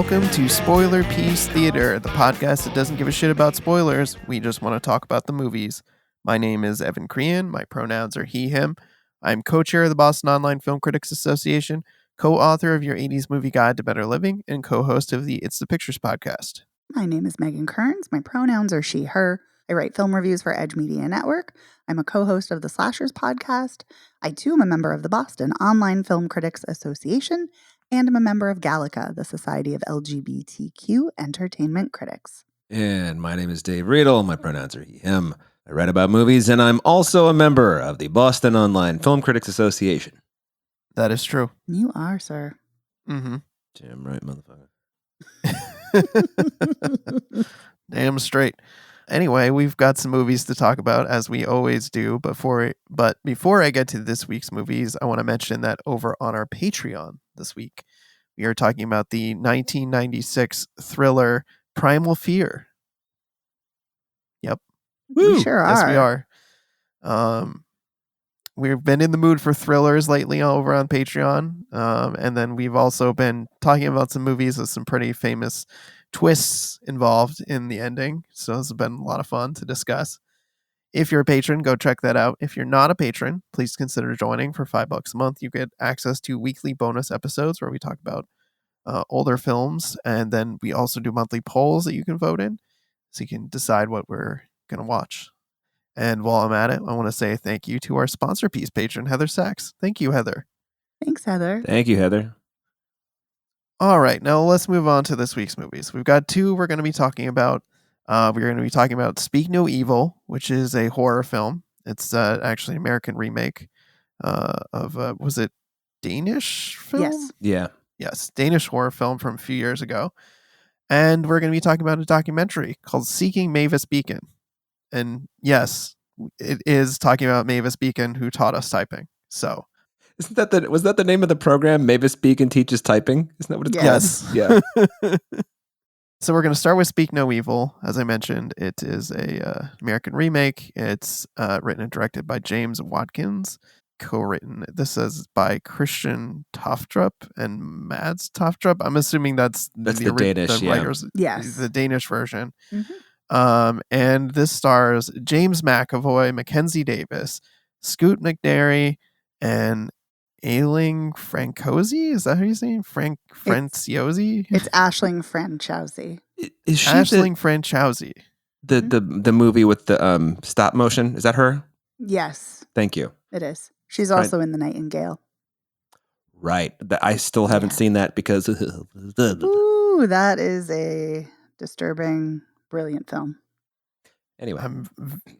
welcome to Spoiler Piece Theater, the podcast that doesn't give a shit about spoilers. We just want to talk about the movies. My name is Evan Crean. My pronouns are he, him. I'm co-chair of the Boston Online Film Critics Association, co-author of your 80s Movie Guide to Better Living, and co-host of the It's the Pictures podcast. My name is Megan Kearns. My pronouns are she, her. I write film reviews for Edge Media Network. I'm a co-host of the Slashers podcast. I, too, am a member of the Boston Online Film Critics Association, and I'm a member of Gallica, the Society of LGBTQ Entertainment Critics. And my name is Dave Riedel. My pronouns are he, him. I write about movies, and I'm also a member of the Boston Online Film Critics Association. That is true. You are, sir. Mm-hmm. Damn right, motherfucker. Damn straight. Anyway, we've got some movies to talk about, as we always do. But before I get to this week's movies, I want to mention that over on our Patreon this week, we are talking about the 1996 thriller Primal Fear. Yep. Woo! We sure are. Yes, we are. We've been in the mood for thrillers lately over on Patreon. And then we've also been talking about some movies with some pretty famous twists involved in the ending. So it's been a lot of fun to discuss. If you're a patron, go check that out. If you're not a patron, please consider joining for $5 a month. You get access to weekly bonus episodes where we talk about older films. And then we also do monthly polls that you can vote in, so you can decide what we're going to watch. And while I'm at it, I want to say thank you to our sponsor piece patron, Heather Sachs. Thank you, Heather. Thanks, Heather. Thank you, Heather. All right, now let's move on to this week's movies. We've got two we're going to be talking about. We're going to be talking about Speak No Evil, which is a horror film. It's actually an American remake of, was it Danish film? Yes. Yeah. Yes, Danish horror film from a few years ago. And we're going to be talking about a documentary called Seeking Mavis Beacon. And yes, it is talking about Mavis Beacon, who taught us typing. So, was that the name of the program? Mavis Beacon Teaches Typing? Isn't that what it's called? Yes. Yeah. So we're going to start with Speak No Evil. As I mentioned, it is a American remake. It's written and directed by James Watkins. Co-written. This is by Christian Toftrup and Mads Toftrup. I'm assuming that's the Danish, writers. Yes. The Danish version. Mm-hmm. And this stars James McAvoy, Mackenzie Davis, Scoot McNairy, and Ailing Franciosi. Is that how you say it? Franciosi? It's Aisling Franciosi. Is she Aisling Franciosi. The movie with the stop motion? Is that her? Yes. Thank you. It is. She's also in The Nightingale. Right. I still haven't seen that because... Ooh, that is a disturbing, brilliant film. Anyway. I'm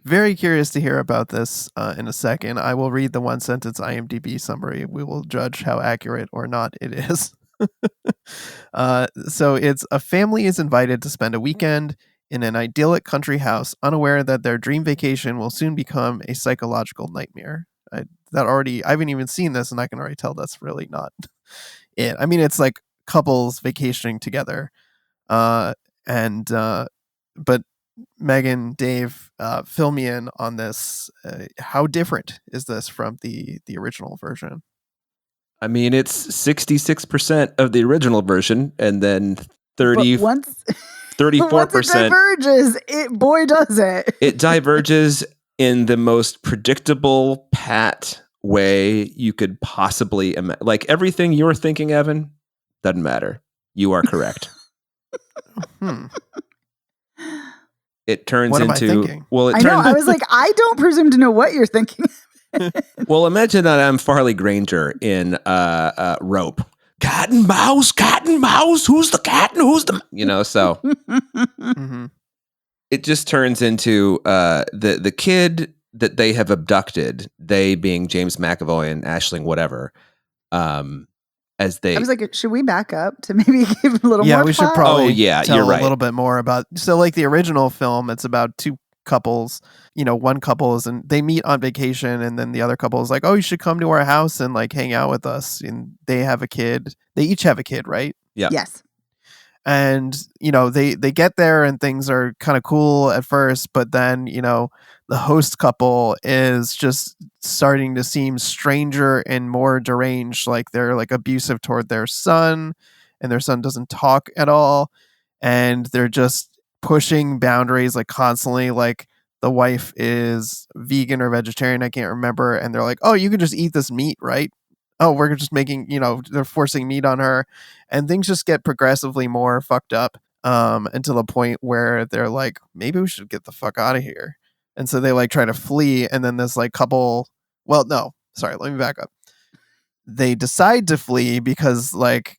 very curious to hear about this in a second. I will read the one-sentence IMDb summary. We will judge how accurate or not it is. So it's a family is invited to spend a weekend in an idyllic country house, unaware that their dream vacation will soon become a psychological nightmare. I haven't even seen this, and I can already tell that's really not it. I mean, it's like couples vacationing together, but Megan, Dave, fill me in on this. How different is this from the original version? I mean, it's 66% of the original version, and then 34%. Once it diverges, boy does it. It diverges in the most predictable, pat way you could possibly imagine. Like everything you're thinking, Evan, doesn't matter. You are correct. It turns what into... Am I thinking? Well, I was like, I don't presume to know what you're thinking. Well, imagine that I'm Farley Granger in Rope. Cat and mouse, who's the cat and who's the... so... Mm-hmm. It just turns into the kid that they have abducted, they being James McAvoy and Aisling whatever, as they... I was like, should we back up to maybe give a little more Yeah, we should probably tell you're right. a little bit more about... So like the original film, it's about two couples. One couple is and they meet on vacation, and then the other couple is like, oh, you should come to our house and like hang out with us. And they have a kid. They each have a kid, right? Yeah. Yes. And, they get there and things are kind of cool at first, but then, the host couple is just starting to seem stranger and more deranged. Like they're like abusive toward their son. and their son doesn't talk at all, and they're just pushing boundaries like constantly. Like the wife is vegan or vegetarian, I can't remember, and they're like, oh, you can just eat this meat, right? Oh, we're just making, they're forcing meat on her, and things just get progressively more fucked up until the point where they're like, maybe we should get the fuck out of here. And so they like try to flee, and then this like couple, well, no, sorry, let me back up. They decide to flee because like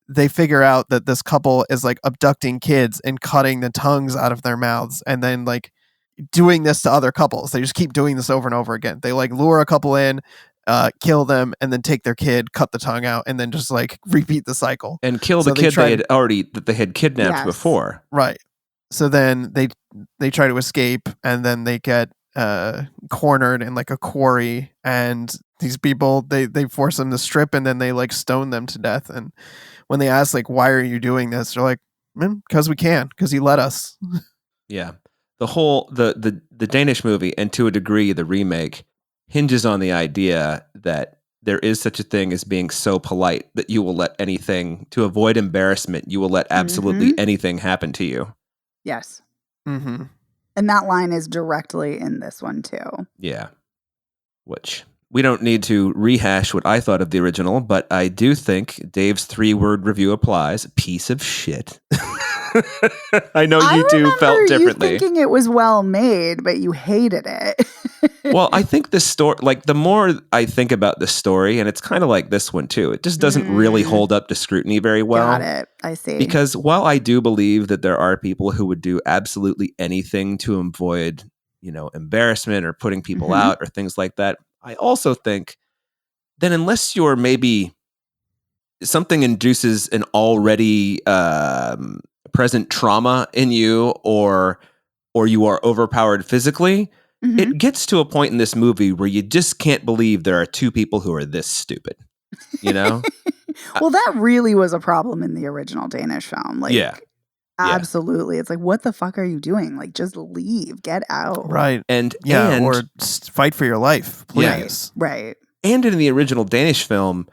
they figure out that this couple is like abducting kids and cutting the tongues out of their mouths and then like doing this to other couples. They just keep doing this over and over again. They like lure a couple in, kill them, and then take their kid, cut the tongue out, and then just like repeat the cycle and kill So the they kid try they had kidnapped Yes. before. right. So then they try to escape, and then they get cornered in like a quarry, and these people they force them to strip, and then they like stone them to death. And when they ask like, why are you doing this, they're like, because we can, because he let us. Yeah. The whole the Danish movie, and to a degree the remake, hinges on the idea that there is such a thing as being so polite that you will let anything, to avoid embarrassment, you will let absolutely anything happen to you. Yes. Mm-hmm. And that line is directly in this one too. Yeah. Which we don't need to rehash what I thought of the original, but I do think Dave's 3-word review applies. Piece of shit. I know you two felt differently. You thinking it was well made, but you hated it. Well, I think the story, like the more I think about the story, and it's kind of like this one too, it just doesn't really hold up to scrutiny very well. Got it. I see. Because while I do believe that there are people who would do absolutely anything to avoid, embarrassment or putting people out or things like that, I also think that unless you're maybe something induces an already present trauma in you, or you are overpowered physically, it gets to a point in this movie where you just can't believe there are two people who are this stupid, Well, that really was a problem in the original Danish film. Like, yeah. Absolutely. It's like, what the fuck are you doing? Like, just leave, get out. Right. And or fight for your life, please. Right. And in the original Danish film,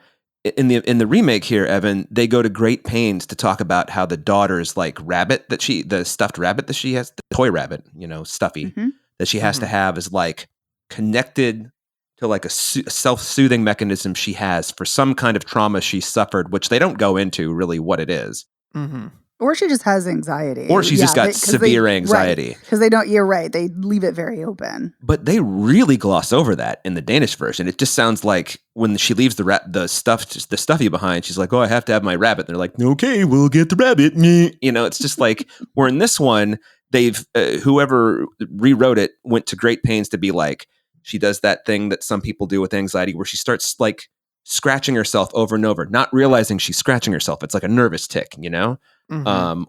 in the remake here, Evan, they go to great pains to talk about how the daughter's like rabbit the stuffed rabbit that she has, the toy rabbit, stuffy, that she has to have, is like connected to like a self-soothing mechanism she has for some kind of trauma she suffered, which they don't go into really what it is. Mm-hmm. Or she just has anxiety. Or she's just got severe anxiety. Because they don't, you're right, they leave it very open. But they really gloss over that in the Danish version. It just sounds like when she leaves the stuffy behind, she's like, oh, I have to have my rabbit. And they're like, okay, we'll get the rabbit. It's just like, where in this one, they've, whoever rewrote it went to great pains to be like, she does that thing that some people do with anxiety where she starts like scratching herself over and over, not realizing she's scratching herself. It's like a nervous tick,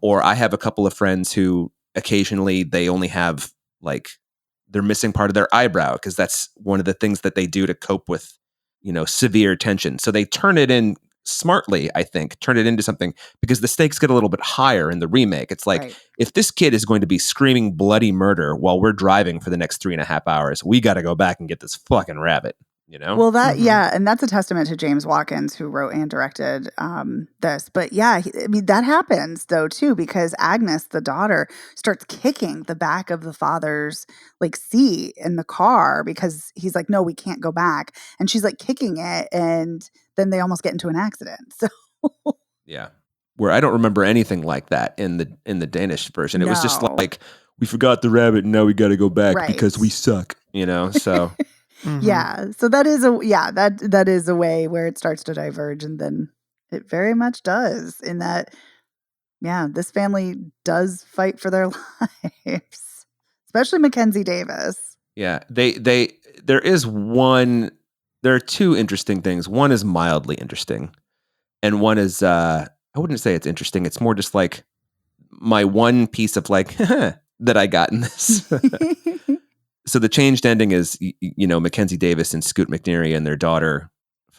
or I have a couple of friends who occasionally they only have like, they're missing part of their eyebrow because that's one of the things that they do to cope with, severe tension. So they turn it in smartly, I think, turn it into something, because the stakes get a little bit higher in the remake. It's like, if this kid is going to be screaming bloody murder while we're driving for the next 3.5 hours, we got to go back and get this fucking rabbit. Well, that, and that's a testament to James Watkins, who wrote and directed this. But yeah, that happens though too, because Agnes, the daughter, starts kicking the back of the father's like seat in the car because he's like, no, we can't go back. And she's like kicking it, and then they almost get into an accident. So yeah, where I don't remember anything like that in the Danish version. It was just like, we forgot the rabbit and now we got to go back because we suck, so. Yeah, so that is that is a way where it starts to diverge, and then it very much does in that, this family does fight for their lives, especially Mackenzie Davis. Yeah, there are two interesting things. One is mildly interesting, and one is I wouldn't say it's interesting. It's more just like my one piece of like that I got in this. So the changed ending is, Mackenzie Davis and Scoot McNairy and their daughter.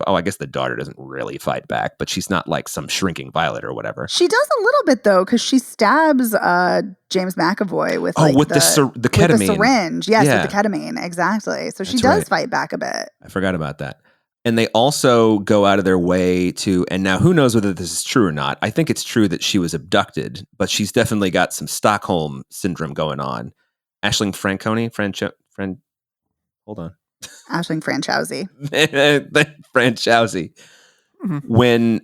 Oh, I guess the daughter doesn't really fight back, but she's not like some shrinking violet or whatever. She does a little bit though, because she stabs James McAvoy with with the ketamine, with the syringe. Yes, with the ketamine, exactly. So she does fight back a bit. I forgot about that. And they also go out of their way to, and now who knows whether this is true or not. I think it's true that she was abducted, but she's definitely got some Stockholm syndrome going on. Aisling Franconi, hold on. Aisling Franciosi. Franciosi. Mhm. When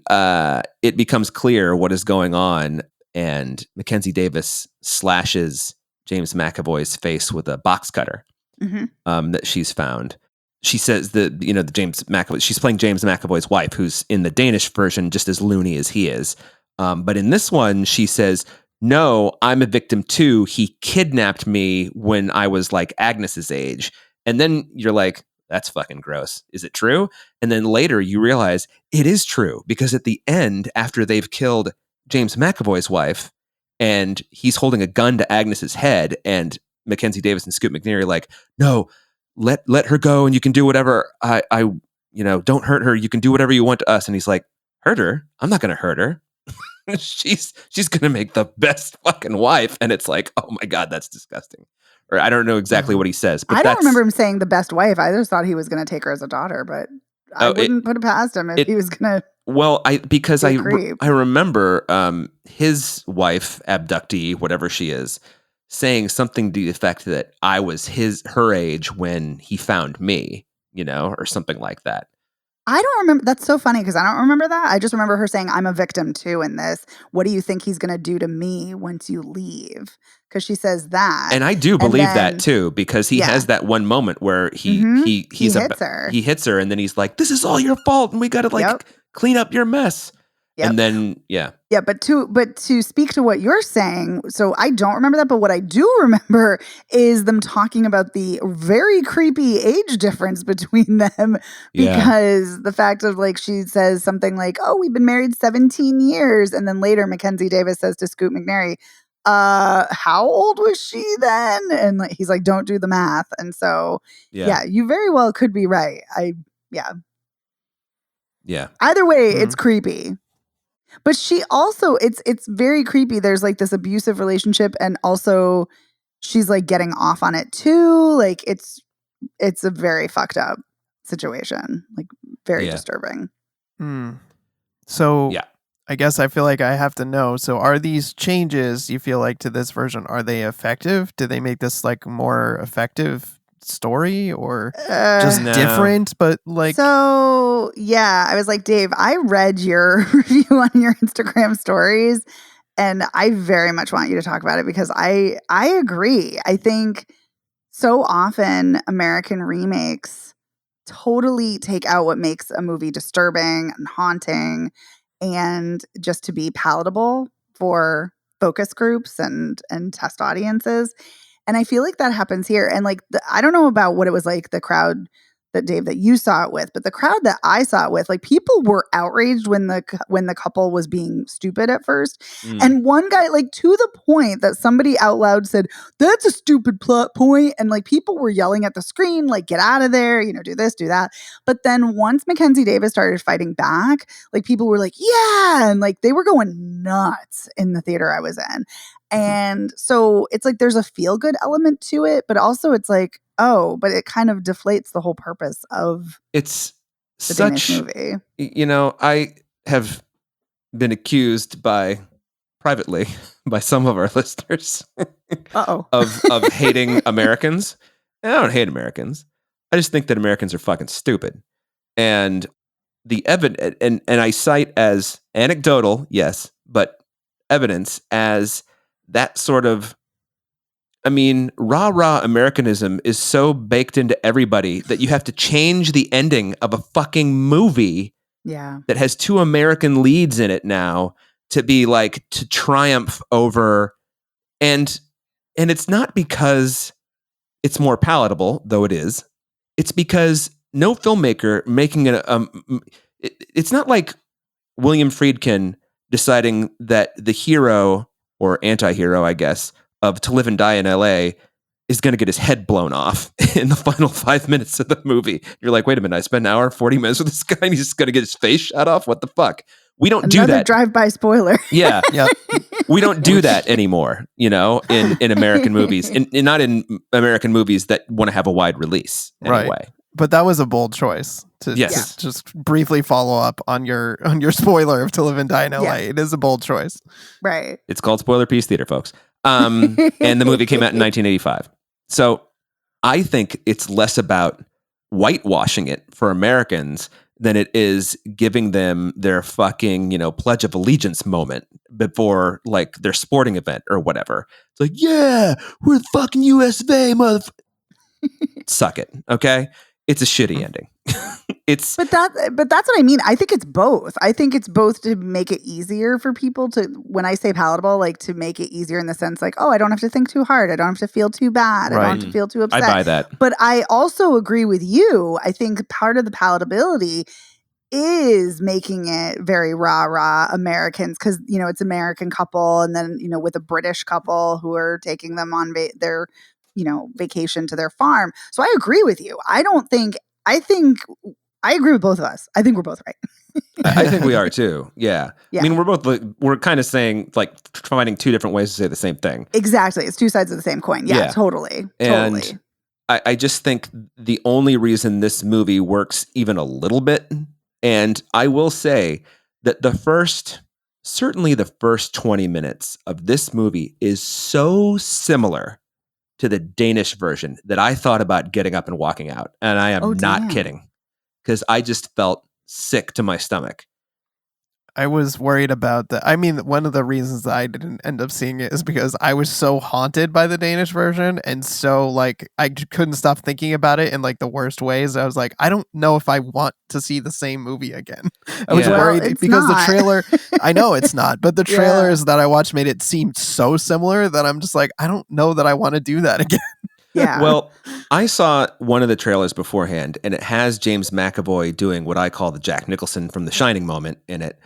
it becomes clear what is going on, and Mackenzie Davis slashes James McAvoy's face with a box cutter that she's found. She says that, the James McAvoy, she's playing James McAvoy's wife, who's in the Danish version just as loony as he is. But in this one, she says, no, I'm a victim too. He kidnapped me when I was like Agnes's age. And then you're like, that's fucking gross. Is it true? And then later you realize it is true, because at the end, after they've killed James McAvoy's wife and he's holding a gun to Agnes's head, and Mackenzie Davis and Scoot McNairy are like, no, let her go, and you can do whatever. I don't hurt her. You can do whatever you want to us. And he's like, hurt her? I'm not going to hurt her. she's going to make the best fucking wife. And it's like, oh my God, that's disgusting. Or I don't know exactly what he says, but I don't remember him saying the best wife. I just thought he was going to take her as a daughter, but I wouldn't put it past him if he was going to. Well, I creep. remember his wife, abductee, whatever she is, saying something to the effect that I was her age when he found me, or something like that. I don't remember. That's so funny because I don't remember that. I just remember her saying, I'm a victim too in this. What do you think he's going to do to me once you leave? Because she says that. And I do believe that too, because he has that one moment where he hits her. He hits her, and then he's like, this is all your fault, and we got to clean up your mess. Yep. And then, yeah, but to speak to what you're saying, so I don't remember that, but what I do remember is them talking about the very creepy age difference between them, because the fact of she says something like, oh, we've been married 17 years. And then later Mackenzie Davis says to Scoot McNairy, how old was she then? And he's like, don't do the math. And so, you very well could be right. Either way, it's creepy. But she also, it's very creepy. There's this abusive relationship, and also she's getting off on it too. It's a very fucked up situation. Very disturbing. So I guess I feel like I have to know. So are these changes you feel like to this version, are they effective? Do they make this more effective story, or just different? But so I was like, Dave, I read your review on your Instagram stories, and I very much want you to talk about it, because I agree. I think so often American remakes totally take out what makes a movie disturbing and haunting, and just to be palatable for focus groups and test audiences. And I feel like that happens here. And I don't know about what it was like, the crowd that Dave, that you saw it with, but the crowd that I saw it with, people were outraged when the couple was being stupid at first. And one guy, to the point that somebody out loud said, that's a stupid plot point. And people were yelling at the screen, get out of there, do this, do that. But then once Mackenzie Davis started fighting back, people were like, yeah. And they were going nuts in the theater I was in. And so it's there's a feel good element to it, but also it's oh, but it kind of deflates the whole purpose of it's the Danish movie. I have been accused privately by some of our listeners of hating Americans. And I don't hate Americans. I just think that Americans are fucking stupid. And the evidence, and I cite as anecdotal, yes, but evidence as that sort of, rah Americanism is so baked into everybody that you have to change the ending of a fucking movie that has two American leads in it now to be to triumph over. And it's not because it's more palatable, though it is. It's because no filmmaker making it's not like William Friedkin deciding that the hero, or anti-hero, I guess, of To Live and Die in LA is going to get his head blown off in the final 5 minutes of the movie. You're like, wait a minute, I spent an hour, 40 minutes with this guy and he's just going to get his face shot off? What the fuck? We don't do that. Another drive-by spoiler. Yeah. We don't do that anymore, in American movies. And not in American movies that want to have a wide release anyway. Right. But that was a bold choice to Yes. just briefly follow up on your spoiler of To Live and Die in LA. It is a bold choice. Right. It's called Spoiler Piece Theater, folks. And the movie came out in 1985. So I think it's less about whitewashing it for Americans than it is giving them their fucking, Pledge of Allegiance moment before like their sporting event or whatever. It's like, yeah, we're the fucking US of A, motherfucker. Suck it, okay? It's a shitty ending. But that's what I mean. I think it's both. I think it's both to make it easier for people to, when I say palatable, like to make it easier in the sense like, oh, I don't have to think too hard. I don't have to feel too bad. I don't have to feel too upset. I buy that. But I also agree with you. I think part of the palatability is making it very rah-rah Americans because, it's American couple and then, with a British couple who are taking them on their, vacation to their farm. So I agree with you. I agree with both of us. I think we're both right. I think we are too. Yeah. Yeah. I mean, we're kind of saying like finding two different ways to say the same thing. Exactly. It's two sides of the same coin. Yeah. Totally. And I just think the only reason this movie works even a little bit, and I will say that certainly the first 20 minutes of this movie is so similar to the Danish version that I thought about getting up and walking out. And I am not kidding, because I just felt sick to my stomach. I was worried about that. I mean, one of the reasons that I didn't end up seeing it is because I was so haunted by the Danish version, and so like I couldn't stop thinking about it in like the worst ways. I was like, I don't know if I want to see the same movie again. I was worried because the trailer, I know it's not, but the trailers that I watched made it seem so similar that I'm just like, I don't know that I want to do that again. Yeah. Well, I saw one of the trailers beforehand, and it has James McAvoy doing what I call the Jack Nicholson from The Shining moment in it,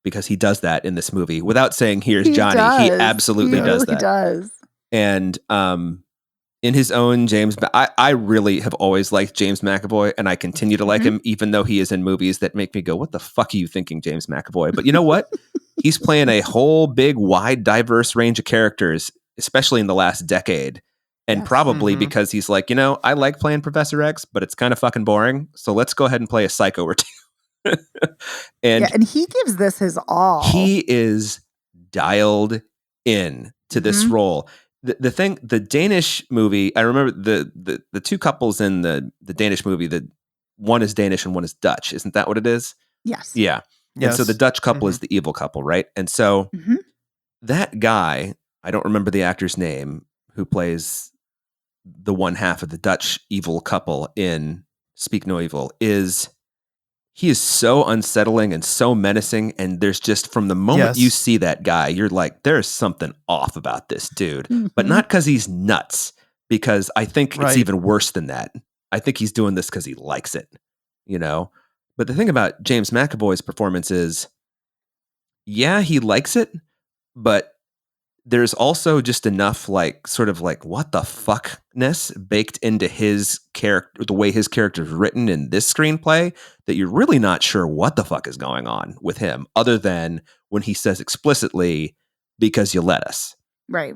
because he does that in this movie without saying, "Here's Johnny." He absolutely does that. Does. And in his own James, I really have always liked James McAvoy, and I continue to like him, even though he is in movies that make me go, "What the fuck are you thinking, James McAvoy?" But you know what? He's playing a whole big, wide, diverse range of characters, especially in the last decade. And probably because he's like, I like playing Professor X, but it's kind of fucking boring. So let's go ahead and play a psycho or two. And he gives this his all. He is dialed in to this role. The Danish movie, I remember the two couples in the Danish movie, that one is Danish and one is Dutch. Isn't that what it is? Yes. Yeah. Yes. And so the Dutch couple is the evil couple, right? And so that guy, I don't remember the actor's name, who plays the one half of the Dutch evil couple in Speak No Evil, he is so unsettling and so menacing. And there's just, from the moment you see that guy, you're like, there's something off about this dude, but not because he's nuts, because I think it's even worse than that. I think he's doing this because he likes it, But the thing about James McAvoy's performance is, he likes it, but there's also just enough sort of what the fuckness baked into his character, the way his character is written in this screenplay, that you're really not sure what the fuck is going on with him, other than when he says explicitly, "Because you let us." Right.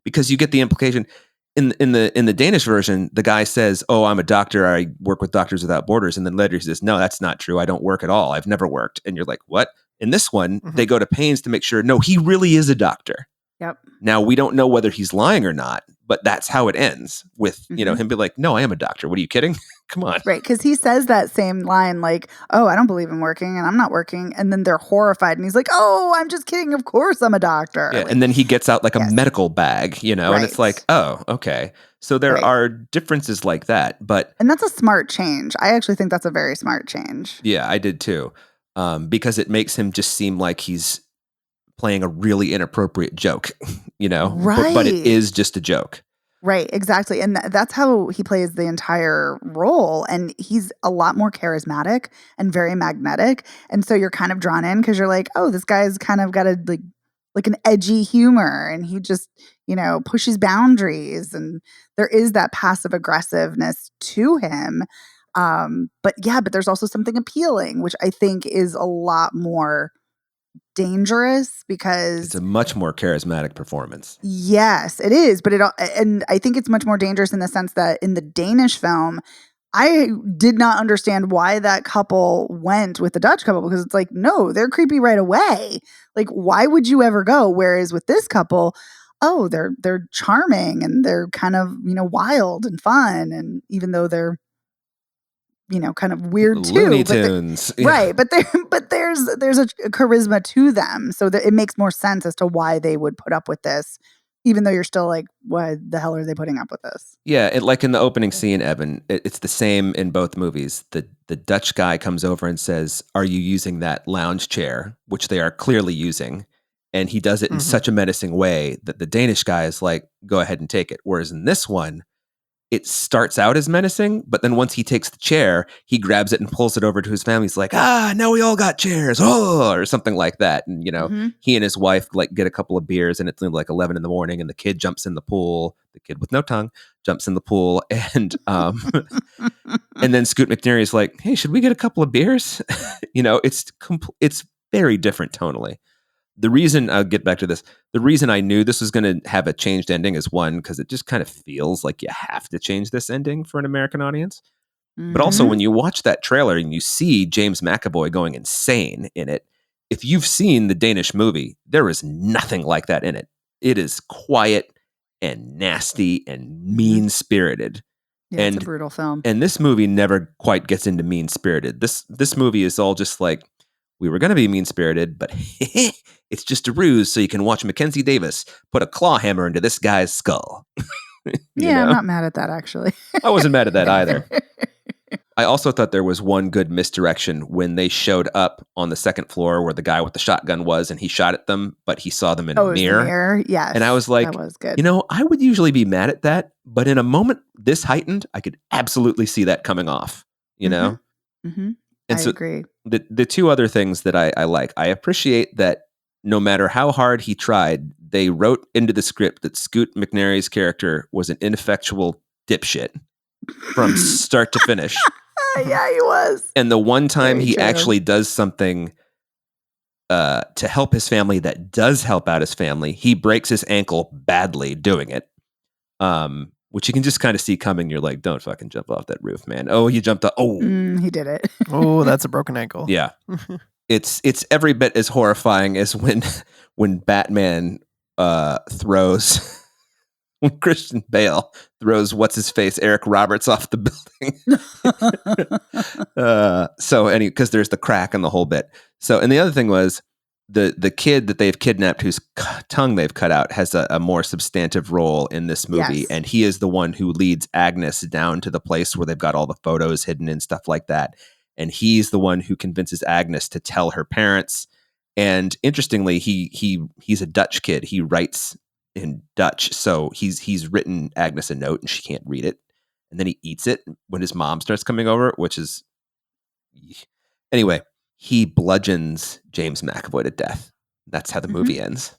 Because you get the implication in the Danish version, the guy says, "Oh, I'm a doctor. I work with Doctors Without Borders." And then later he says, "No, that's not true. I don't work at all. I've never worked." And you're like, what? In this one, they go to pains to make sure, no, he really is a doctor. Yep. Now, we don't know whether he's lying or not, but that's how it ends with, him be like, "No, I am a doctor. What are you kidding? Come on." Right. Because he says that same line like, "Oh, I don't believe in working and I'm not working." And then they're horrified. And he's like, "Oh, I'm just kidding. Of course I'm a doctor." Yeah, and then he gets out a medical bag, and it's like, oh, okay. So there are differences like that. And that's a smart change. I actually think that's a very smart change. Yeah, I did too. Because it makes him just seem like he's playing a really inappropriate joke, Right. But it is just a joke. Right, exactly. And that's how he plays the entire role. And he's a lot more charismatic and very magnetic. And so you're kind of drawn in because you're like, oh, this guy's kind of got a like an edgy humor, and he just, pushes boundaries. And there is that passive aggressiveness to him. But there's also something appealing, which I think is a lot more dangerous because it's a much more charismatic performance. Yes, it is. But and I think it's much more dangerous in the sense that in the Danish film, I did not understand why that couple went with the Dutch couple, because it's like, no, they're creepy right away. Like, why would you ever go? Whereas with this couple, oh, they're charming and they're kind of, wild and fun. And even though they're, kind of weird Looney too, Tunes. right. But there's a charisma to them. So that it makes more sense as to why they would put up with this, even though you're still like, why the hell are they putting up with this? Yeah, like in the opening scene, Evan, it's the same in both movies. The Dutch guy comes over and says, "Are you using that lounge chair?" Which they are clearly using. And he does it in such a menacing way that the Danish guy is like, "Go ahead and take it." Whereas in this one, it starts out as menacing, but then once he takes the chair, he grabs it and pulls it over to his family. He's like, now we all got chairs, or something like that. And, he and his wife like get a couple of beers and it's like 11 in the morning and the kid jumps in the pool. The kid with no tongue jumps in the pool. And, and then Scoot McNairy is like, hey, should we get a couple of beers? It's very different tonally. The reason I'll get back to this, the reason I knew this was going to have a changed ending is one, because it just kind of feels like you have to change this ending for an American audience. But also when you watch that trailer and you see James McAvoy going insane in it, if you've seen the Danish movie, there is nothing like that in it. It is quiet and nasty and mean-spirited. Yeah, it's a brutal film. And this movie never quite gets into mean-spirited. This movie is all just like, we were going to be mean-spirited, but it's just a ruse so you can watch Mackenzie Davis put a claw hammer into this guy's skull. I'm not mad at that, actually. I wasn't mad at that either. I also thought there was one good misdirection when they showed up on the second floor where the guy with the shotgun was, and he shot at them, but he saw them in a mirror. The mirror? Yes. And I was like, that was good. I would usually be mad at that, but in a moment this heightened, I could absolutely see that coming off, know? Mm-hmm. And I agree. The two other things that I like, I appreciate that no matter how hard he tried, they wrote into the script that Scoot McNairy's character was an ineffectual dipshit from start to finish. Yeah, he was. And the one time he actually does something to help his family that does help out his family, he breaks his ankle badly doing it. Which you can just kind of see coming. You're like, don't fucking jump off that roof, man. Oh, he jumped off. Oh, he did it. Oh, that's a broken ankle. Yeah. It's every bit as horrifying as when Batman throws when Christian Bale throws what's his face Eric Roberts off the building. Because there's the crack in the whole bit. So, and the other thing was the kid that they've kidnapped, whose tongue they've cut out, has a more substantive role in this movie, and he is the one who leads Agnes down to the place where they've got all the photos hidden and stuff like that. And he's the one who convinces Agnes to tell her parents. And interestingly, he's a Dutch kid. He writes in Dutch, so he's written Agnes a note, and she can't read it. And then he eats it when his mom starts coming over, which is anyway. He bludgeons James McAvoy to death. That's how the movie ends.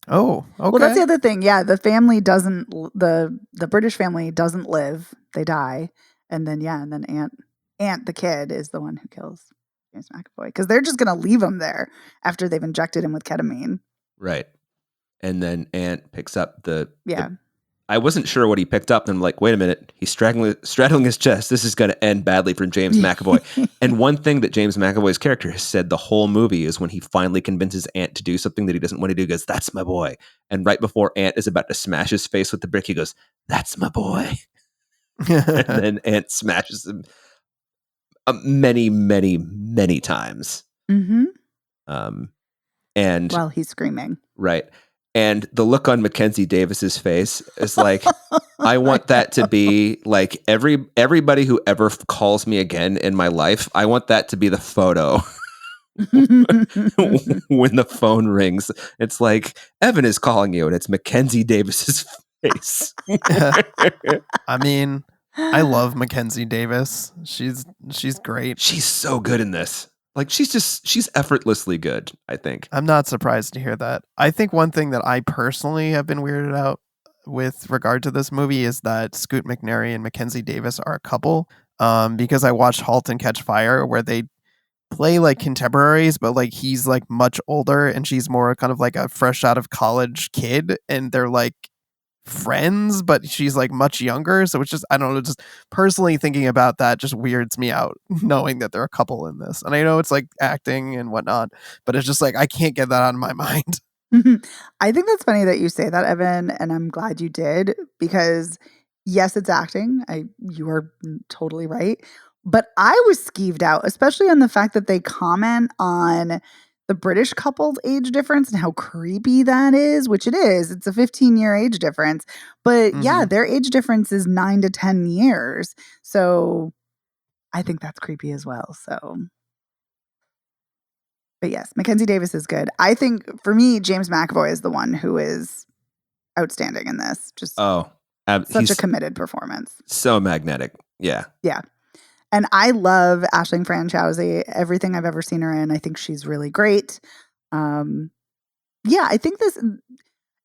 Oh, okay. Well, that's the other thing. Yeah, the family doesn't. The British family doesn't live; they die, and then Aunt the kid is the one who kills James McAvoy, because they're just going to leave him there after they've injected him with ketamine. Right. And then Aunt picks up Yeah. I wasn't sure what he picked up. And I'm like, wait a minute. He's straddling his chest. This is going to end badly for James McAvoy. And one thing that James McAvoy's character has said the whole movie is when he finally convinces Aunt to do something that he doesn't want to do, he goes, that's my boy. And right before Aunt is about to smash his face with the brick, he goes, that's my boy. And then Aunt smashes him many, many, many times. Mm-hmm. And while he's screaming. Right. And the look on Mackenzie Davis's face is like, I want that to be like everybody who ever calls me again in my life. I want that to be the photo when the phone rings. It's like, Evan is calling you, and it's Mackenzie Davis's face. I mean, I love Mackenzie Davis. She's great. She's so good in this. Like, she's effortlessly good, I think. I'm not surprised to hear that. I think one thing that I personally have been weirded out with regard to this movie is that Scoot McNairy and Mackenzie Davis are a couple. Because I watched *Halt and Catch Fire*, where they play like contemporaries, but like he's like much older and she's more kind of like a fresh out of college kid, and they're like friends, but she's like much younger. So it's just, I don't know, just personally thinking about that just weirds me out, knowing that they're a couple in this. And I know it's like acting and whatnot, but it's just like, I can't get that out of my mind. I think that's funny that you say that, Evan, and I'm glad you did, because yes, it's acting. You are totally right. But I was skeeved out, especially on the fact that they comment on the British couple's age difference and how creepy that is, which it is. It's a 15-year age difference. But yeah, their age difference is 9 to 10 years. So I think that's creepy as well. So, but yes, Mackenzie Davis is good. I think for me, James McAvoy is the one who is outstanding in this. Just such a committed performance. So magnetic. Yeah. Yeah. And I love Aisling Franciosi. Everything I've ever seen her in, I think she's really great. Yeah, I think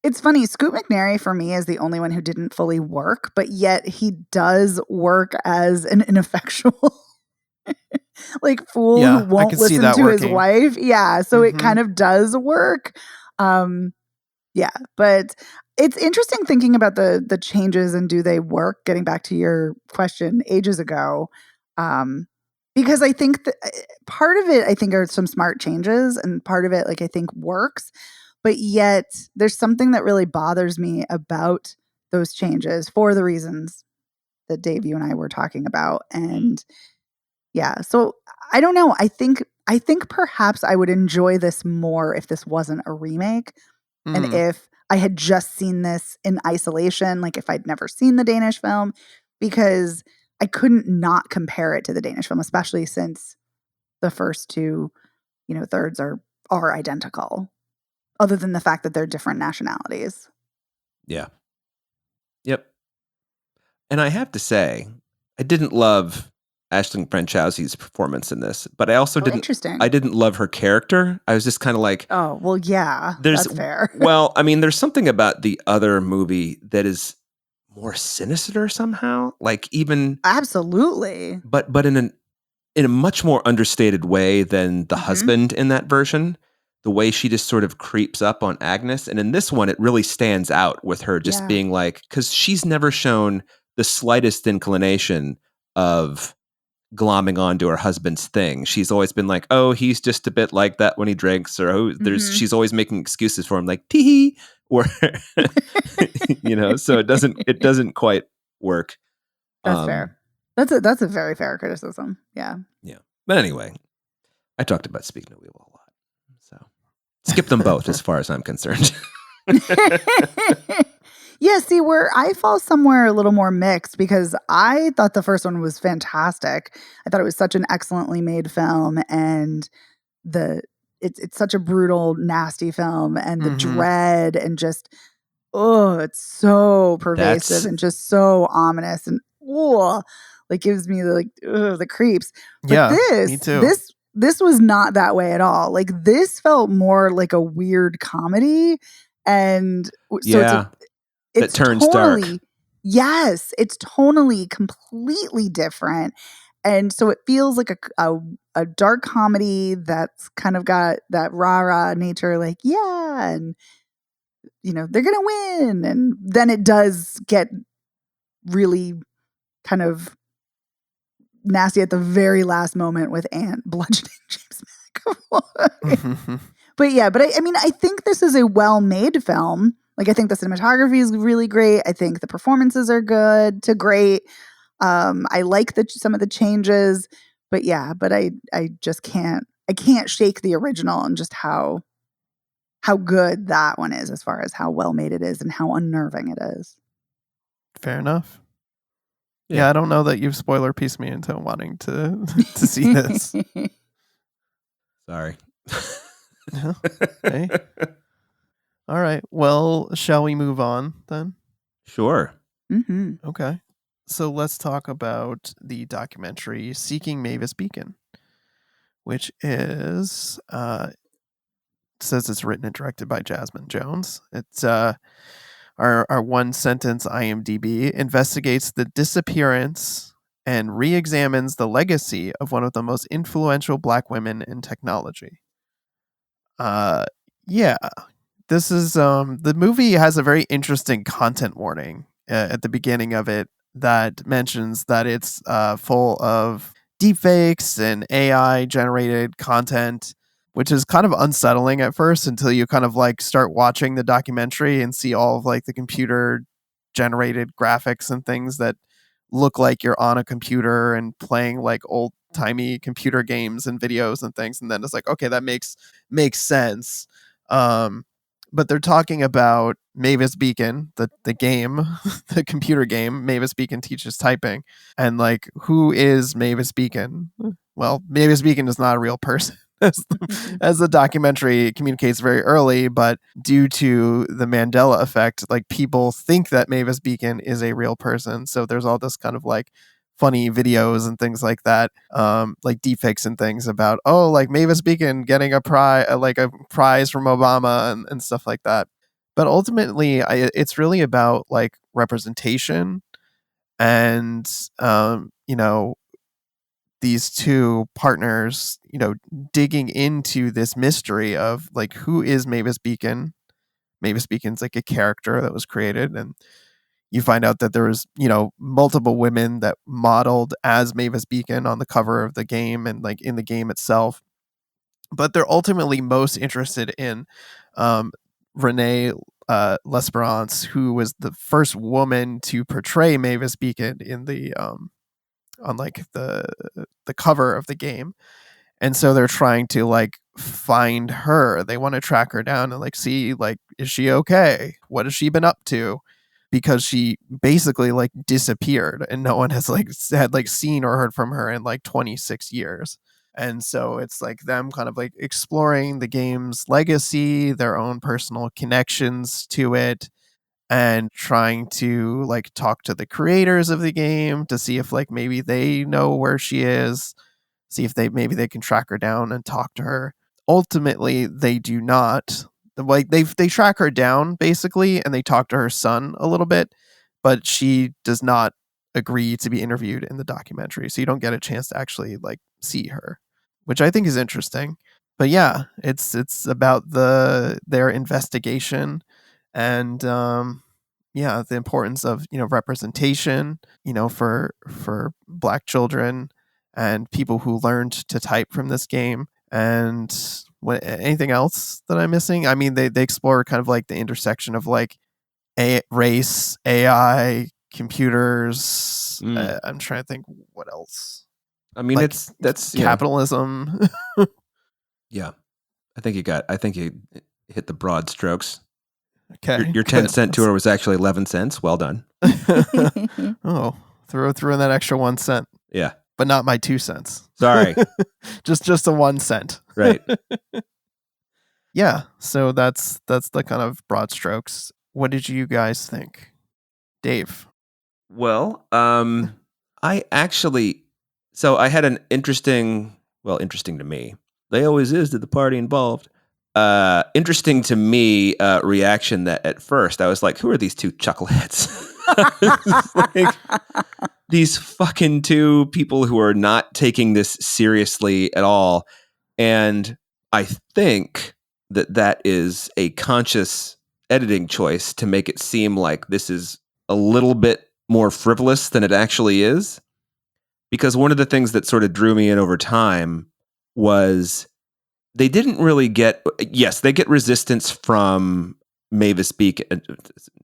it's funny. Scoot McNairy for me is the only one who didn't fully work, but yet he does work as an ineffectual like fool who won't listen to his wife. Yeah, so it kind of does work. Yeah, but it's interesting thinking about the changes and do they work, getting back to your question ages ago. Because I think that part of it, I think, are some smart changes, and part of it, like, I think works. But yet there's something that really bothers me about those changes for the reasons that Dave, you and I were talking about. And yeah, so I don't know. I think perhaps I would enjoy this more if this wasn't a remake. And if I had just seen this in isolation, like if I'd never seen the Danish film, because I couldn't not compare it to the Danish film, especially since the first two, thirds are identical, other than the fact that they're different nationalities. Yeah. Yep. And I have to say, I didn't love Aisling Franciosi's performance in this, but I also didn't love her character. I was just kind of like, oh, well, yeah, that's fair. Well, I mean, there's something about the other movie that is more sinister somehow, like even absolutely, but in a much more understated way than the husband in that version. The way she just sort of creeps up on Agnes, and in this one, it really stands out with her just being like, because she's never shown the slightest inclination of glomming onto her husband's thing. She's always been like, oh, he's just a bit like that when he drinks, or she's always making excuses for him, like tee, or so it doesn't quite work. That's fair. That's a very fair criticism. Yeah. Yeah. But anyway, I talked about Speaking of Evil a lot, so skip them both as far as I'm concerned. Yeah, see, where I fall somewhere a little more mixed, because I thought the first one was fantastic. I thought it was such an excellently made film, and it's such a brutal, nasty film, and the dread, and just it's so pervasive and just so ominous, and like gives me the creeps. But me too. This was not that way at all. Like, this felt more like a weird comedy, and so it's turns dark. Yes, it's tonally completely different. And so it feels like a dark comedy that's kind of got that rah-rah nature, like, yeah, and they're gonna win. And then it does get really kind of nasty at the very last moment with Ant bludgeoning James McAvoy. But yeah, I mean, I think this is a well-made film. Like, I think the cinematography is really great. I think the performances are good to great. I like some of the changes, but yeah, I just can't shake the original and just how good that one is, as far as how well made it is and how unnerving it is. Fair enough. Yeah, I don't know that you've spoiler pieced me into wanting to see this. Sorry. Okay. All right. Well, shall we move on then? Sure. Okay. So let's talk about the documentary Seeking Mavis Beacon, which is says it's written and directed by Jasmine Jones. It's our one sentence IMDb investigates the disappearance and re-examines the legacy of one of the most influential Black women in technology. Yeah. This is the movie has a very interesting content warning at the beginning of it that mentions that it's full of deepfakes and AI generated content, which is kind of unsettling at first until you kind of like start watching the documentary and see all of like the computer generated graphics and things that look like you're on a computer and playing like old timey computer games and videos and things, and then it's like, okay, that makes sense. um but they're talking about Mavis Beacon, the game, the computer game. Mavis Beacon teaches typing. And like, who is Mavis Beacon? Well, Mavis Beacon is not a real person. As the documentary communicates very early, but due to the Mandela effect, like people think that Mavis Beacon is a real person. So there's all this kind of like funny videos and things like that, like deepfakes and things about, oh, like Mavis Beacon getting a prize, like a prize from Obama and stuff like that. But ultimately, it's really about like representation and, you know, these two partners, you know, digging into this mystery of like, who is Mavis Beacon? Mavis Beacon's like a character that was created, and you find out that there was, you know, multiple women that modeled as Mavis Beacon on the cover of the game and like in the game itself. But they're ultimately most interested in Renee L'Esperance, who was the first woman to portray Mavis Beacon in the on like the cover of the game. And so they're trying to like find her. They want to track her down and like see, like, is she okay? What has she been up to? Because she basically like disappeared and no one has like had like seen or heard from her in like 26 years. And so it's like them kind of like exploring the game's legacy, their own personal connections to it, and trying to like talk to the creators of the game to see if like maybe they know where she is, see if they can track her down and talk to her. Ultimately, they do not. Like they track her down basically, and they talk to her son a little bit, but she does not agree to be interviewed in the documentary, so you don't get a chance to actually like see her, which I think is interesting. But yeah, it's about their investigation and yeah, the importance of, you know, representation, you know, for Black children and people who learned to type from this game. And anything else that I'm missing? I mean, they explore kind of like the intersection of like race, AI, computers. I'm trying to think what else. I mean, like that's capitalism. Yeah, I think you hit the broad strokes. Okay, Your 10-cent tour was actually 11 cents. Well done. Oh, throw in that extra 1 cent. Yeah, but not my 2 cents. sorry. just a 1 cent. Right. Yeah, so that's the kind of broad strokes. What did you guys think, Dave? Well, I actually, so I had an interesting to me. They always is to the party involved. Interesting to me reaction that at first I was like, who are these two chuckleheads? Like, these fucking two people who are not taking this seriously at all. And I think that is a conscious editing choice to make it seem like this is a little bit more frivolous than it actually is. Because one of the things that sort of drew me in over time was they didn't really get, yes, they get resistance from Mavis Beacon.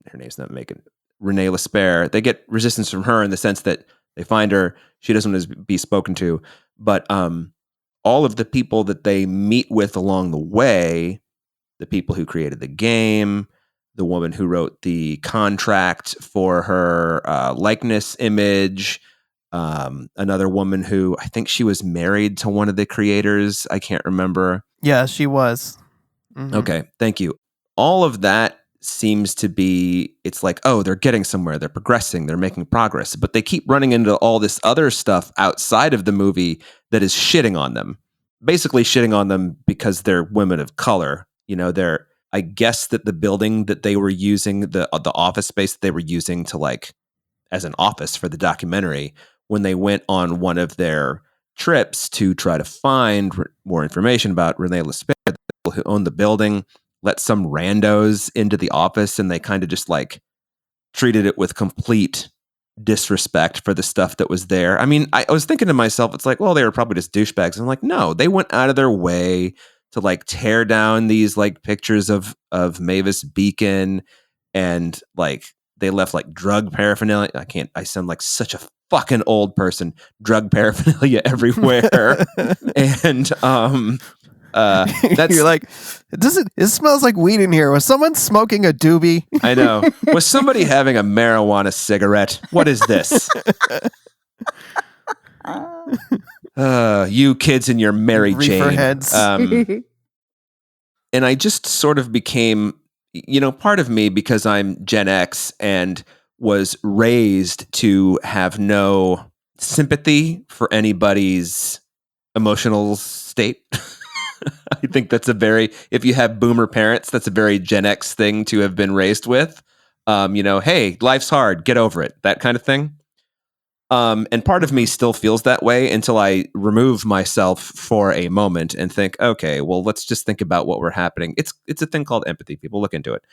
Her name's not Megan. Renee L'Esperance. They get resistance from her in the sense that they find her, she doesn't want to be spoken to. But all of the people that they meet with along the way, the people who created the game, the woman who wrote the contract for her likeness image, another woman who I think she was married to one of the creators. I can't remember. Yeah, she was. Mm-hmm. Okay, thank you. All of that seems to be, it's like, oh, they're getting somewhere, they're progressing, they're making progress, but they keep running into all this other stuff outside of the movie that is shitting on them. Basically shitting on them because they're women of color. You know, I guess that the building that they were using, the office space that they were using to like as an office for the documentary, when they went on one of their trips to try to find more information about Renee L'Esperance, the people who owned the building, let some randos into the office and they kind of just like treated it with complete disrespect for the stuff that was there. I mean, I was thinking to myself, it's like, well, they were probably just douchebags. I'm like, no, they went out of their way to like tear down these like pictures of Mavis Beacon, and like they left like drug paraphernalia. I sound like such a fucking old person. Drug paraphernalia everywhere. And that's You're like, it smells like weed in here. Was someone smoking a doobie? I know. Was somebody having a marijuana cigarette? What is this? You kids and your Mary Reefer Jane. heads. And I just sort of became, part of me, because I'm Gen X and was raised to have no sympathy for anybody's emotional state. I think that's if you have boomer parents, that's a very Gen X thing to have been raised with. Hey, life's hard, get over it, that kind of thing. And part of me still feels that way until I remove myself for a moment and think, okay, well, let's just think about what we're happening. It's a thing called empathy. People look into it.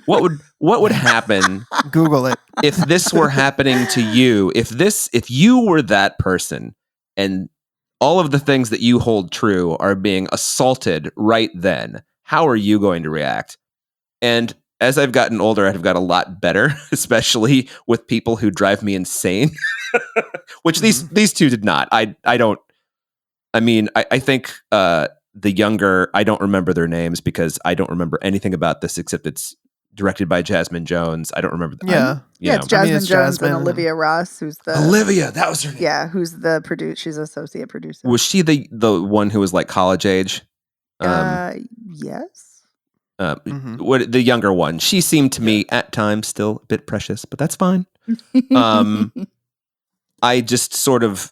What would happen? Google it. If this were happening to you, if you were that person and all of the things that you hold true are being assaulted right then, how are you going to react? And as I've gotten older, I've got a lot better, especially with people who drive me insane, which these two did not. I think the younger, I don't remember their names because I don't remember anything about this except it's directed by Jasmine Jones. I don't remember. It's Jasmine Jones and Olivia Ross, who's Olivia. That was her name. Yeah, who's the producer? She's associate producer. Was she the one who was like college age? Yes. What the younger one? She seemed to me at times still a bit precious, but that's fine. I just sort of,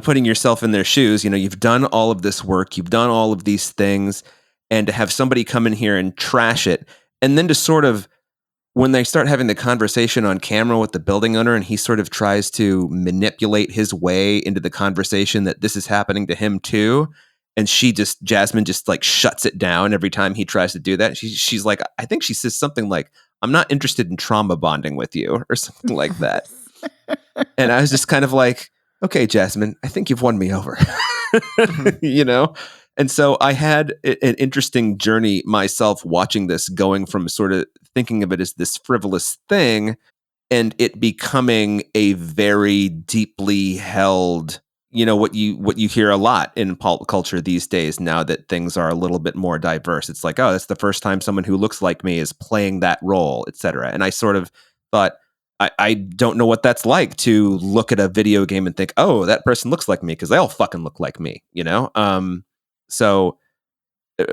putting yourself in their shoes. You've done all of this work, you've done all of these things, and to have somebody come in here and trash it, and then to sort of, when they start having the conversation on camera with the building owner, and he sort of tries to manipulate his way into the conversation that this is happening to him too. And Jasmine just like shuts it down every time he tries to do that. She's like, I think she says something like, I'm not interested in trauma bonding with you or something like that. And I was just kind of like, okay, Jasmine, I think you've won me over, And so I had an interesting journey myself watching this, going from sort of thinking of it as this frivolous thing and it becoming a very deeply held, what you hear a lot in pulp culture these days now that things are a little bit more diverse. It's like, oh, that's the first time someone who looks like me is playing that role, etc. And I sort of thought, I don't know what that's like to look at a video game and think, oh, that person looks like me, because they all fucking look like me, So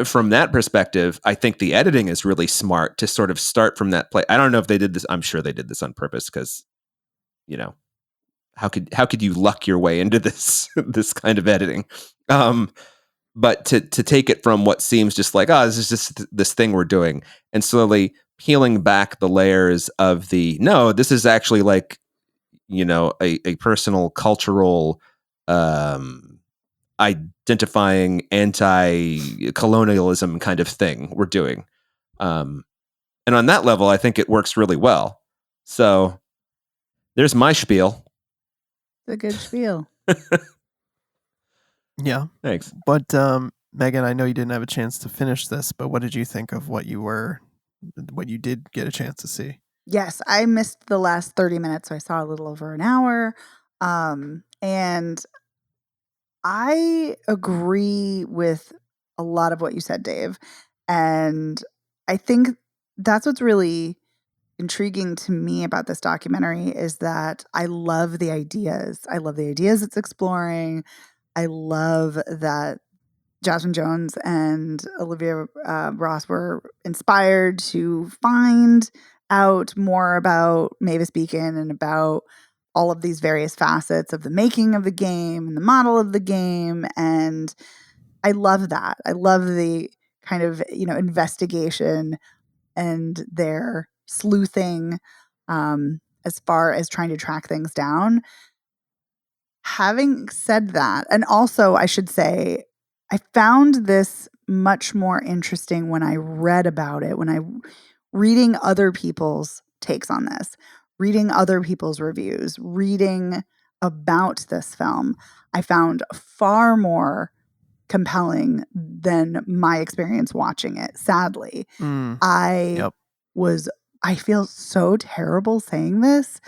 from that perspective, I think the editing is really smart to sort of start from that place. I don't know if they did this. I'm sure they did this on purpose because, how could you luck your way into this kind of editing? But to take it from what seems just like, oh, this is just this thing we're doing, and slowly peeling back the layers of this is actually like, a personal cultural identifying anti-colonialism kind of thing we're doing. And on that level, I think it works really well. So there's my spiel. It's a good spiel. Yeah. Thanks. But Megan, I know you didn't have a chance to finish this, but what did you think of what you did get a chance to see? Yes, I missed the last 30 minutes, so I saw a little over an hour. And I agree with a lot of what you said, Dave. And I think that's what's really intriguing to me about this documentary is that I love the ideas. I love the ideas it's exploring. I love that Jasmine Jones and Olivia Ross were inspired to find out more about Mavis Beacon and about all of these various facets of the making of the game and the model of the game. And I love that. I love the kind of, investigation and their sleuthing as far as trying to track things down. Having said that, and also I should say, I found this much more interesting when I read about it, reading other people's takes on this, reading other people's reviews, reading about this film, I found far more compelling than my experience watching it. Sadly, I Yep. I feel so terrible saying this.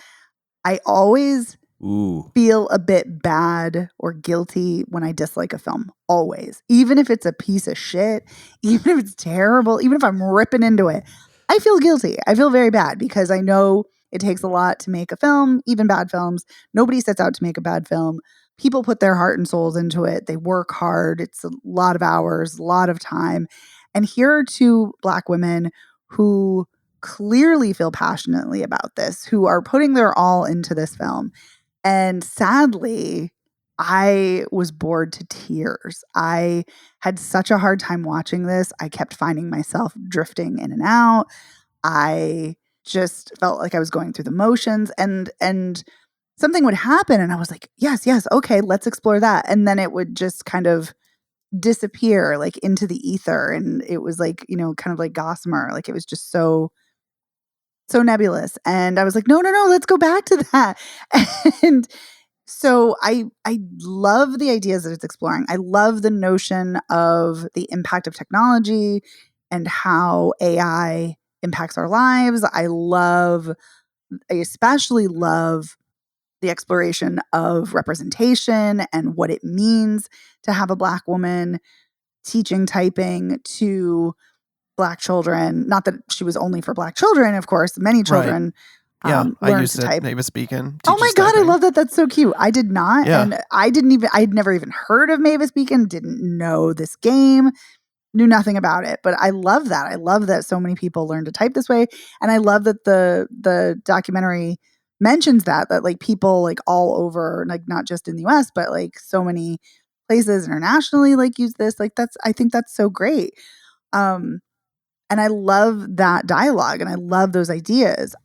I always Ooh. feel a bit bad or guilty when I dislike a film. Always. Even if it's a piece of shit, even if it's terrible, even if I'm ripping into it, I feel guilty. I feel very bad because I know it takes a lot to make a film, even bad films. Nobody sets out to make a bad film. People put their heart and souls into it. They work hard. It's a lot of hours, a lot of time. And here are two Black women who clearly feel passionately about this, who are putting their all into this film. And sadly, I was bored to tears. I had such a hard time watching this. I kept finding myself drifting in and out. I just felt like I was going through the motions, and something would happen and I was like, yes, okay, let's explore that. And then it would just kind of disappear like into the ether, and it was like, kind of like gossamer. Like it was just so nebulous. And I was like, no, let's go back to that. And so I love the ideas that it's exploring. I love the notion of the impact of technology and how AI impacts our lives. I especially love the exploration of representation and what it means to have a Black woman teaching typing to Black children. Not that she was only for Black children, of course. Many children I learn used to type. Mavis Beacon. Oh my God, I love that. That's so cute. I did not. Yeah. And I'd never even heard of Mavis Beacon, didn't know this game, knew nothing about it. But I love that. I love that so many people learn to type this way. And I love that the documentary mentions that like people like all over, like not just in the US, but like so many places internationally like use this. Like I think that's so great. And I love that dialogue and I love those ideas.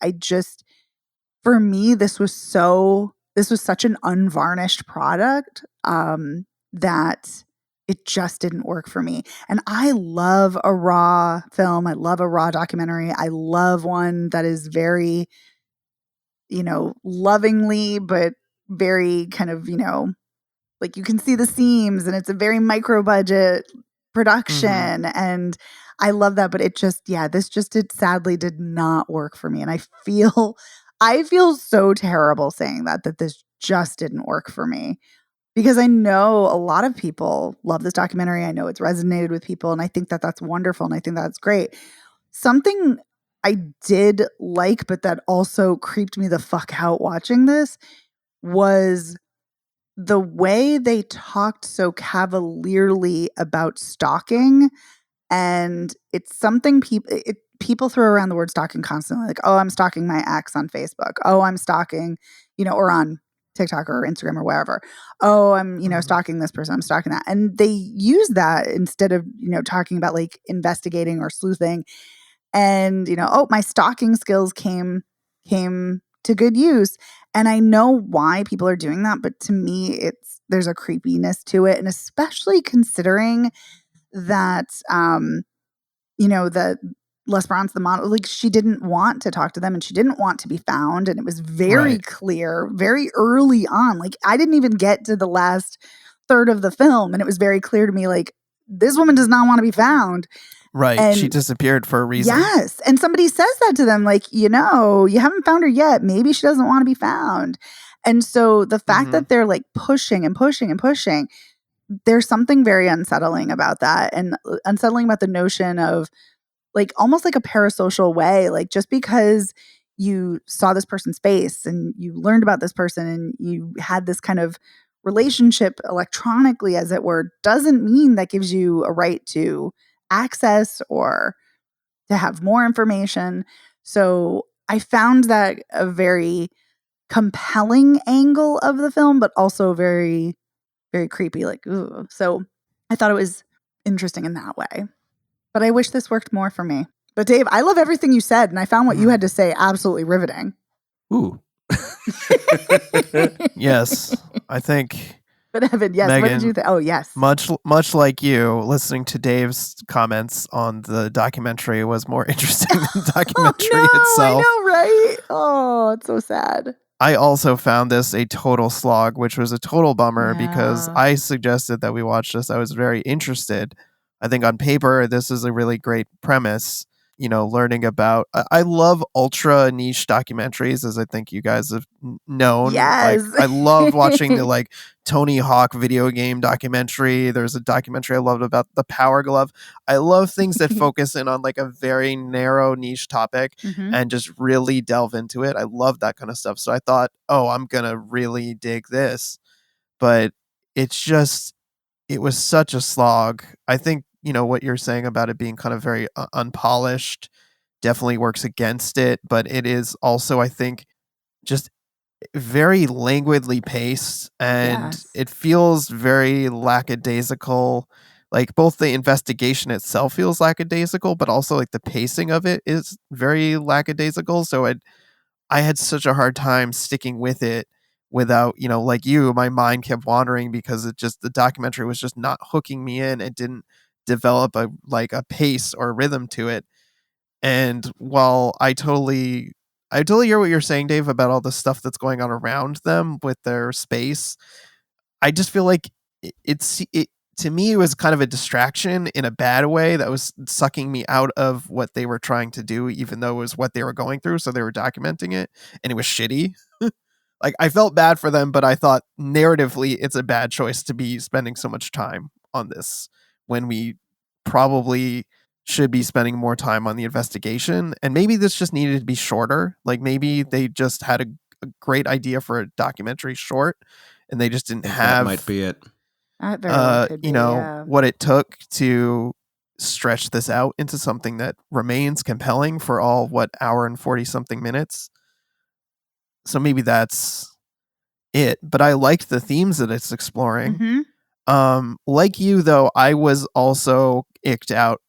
For me, this was such an unvarnished product that it just didn't work for me. And I love a raw film. I love a raw documentary. I love one that is very, lovingly, but very kind of, like you can see the seams and it's a very micro budget production. And I love that. But it sadly did not work for me. And I feel so terrible saying that this just didn't work for me, because I know a lot of people love this documentary. I know it's resonated with people, and I think that that's wonderful, and I think that's great. Something I did like, but that also creeped me the fuck out watching this, was the way they talked so cavalierly about stalking. And it's something people throw around the word stalking constantly, like, oh, I'm stalking my ex on Facebook. Oh, I'm stalking, or on TikTok or Instagram or wherever. Oh, I'm, stalking this person. I'm stalking that. And they use that instead of, talking about like investigating or sleuthing. And, oh, my stalking skills came to good use. And I know why people are doing that, but to me, there's a creepiness to it. And especially considering that, that Les Brown's the model, like she didn't want to talk to them and she didn't want to be found. And it was very clear, very early on. Like I didn't even get to the last third of the film. And it was very clear to me, like, this woman does not want to be found. Right. And she disappeared for a reason. Yes. And somebody says that to them, like, you haven't found her yet. Maybe she doesn't want to be found. And so the fact that they're like pushing and pushing and pushing, there's something very unsettling about that, and unsettling about the notion of like almost like a parasocial way. Like just because you saw this person's face and you learned about this person and you had this kind of relationship electronically, as it were, doesn't mean that gives you a right to access or to have more information. So I found that a very compelling angle of the film, but also very, very creepy. Like, ooh. So I thought it was interesting in that way. But I wish this worked more for me. But Dave, I love everything you said, and I found what you had to say absolutely riveting. Ooh. Yes, I think But Evan, yes, what did Megan, you think? Oh, yes. much like you, listening to Dave's comments on the documentary was more interesting than the documentary itself. I know, right? Oh, it's so sad. I also found this a total slog, which was a total bummer because Yeah. I suggested that we watch this. I was very interested. I think on paper, this is a really great premise. Learning about. I love ultra niche documentaries, as I think you guys have known. Yes. Like, I love watching the Tony Hawk video game documentary. There's a documentary I loved about the Power Glove. I love things that focus in on like a very narrow niche topic and just really delve into it. I love that kind of stuff. So I thought, oh, I'm gonna really dig this, but it was such a slog. I think what you're saying about it being kind of very unpolished definitely works against it, but it is also, I think, just very languidly paced, and Yes. it feels very lackadaisical. Like, both the investigation itself feels lackadaisical, but also like the pacing of it is very lackadaisical. So I had such a hard time sticking with it without, like you, my mind kept wandering because the documentary was just not hooking me in. It didn't develop a pace or a rhythm to it. And while I totally hear what you're saying, Dave, about all the stuff that's going on around them with their space, I just feel like it to me, it was kind of a distraction in a bad way that was sucking me out of what they were trying to do, even though it was what they were going through. So they were documenting it, and it was shitty. Like, I felt bad for them, but I thought narratively it's a bad choice to be spending so much time on this when we probably should be spending more time on the investigation. And maybe this just needed to be shorter. Like, maybe they just had a great idea for a documentary short, and they just didn't have that might be it. That very well could be, yeah. what it took to stretch this out into something that remains compelling for all hour and 40 something minutes. So maybe that's it, but I liked the themes that it's exploring. Like you, though, I was also icked out,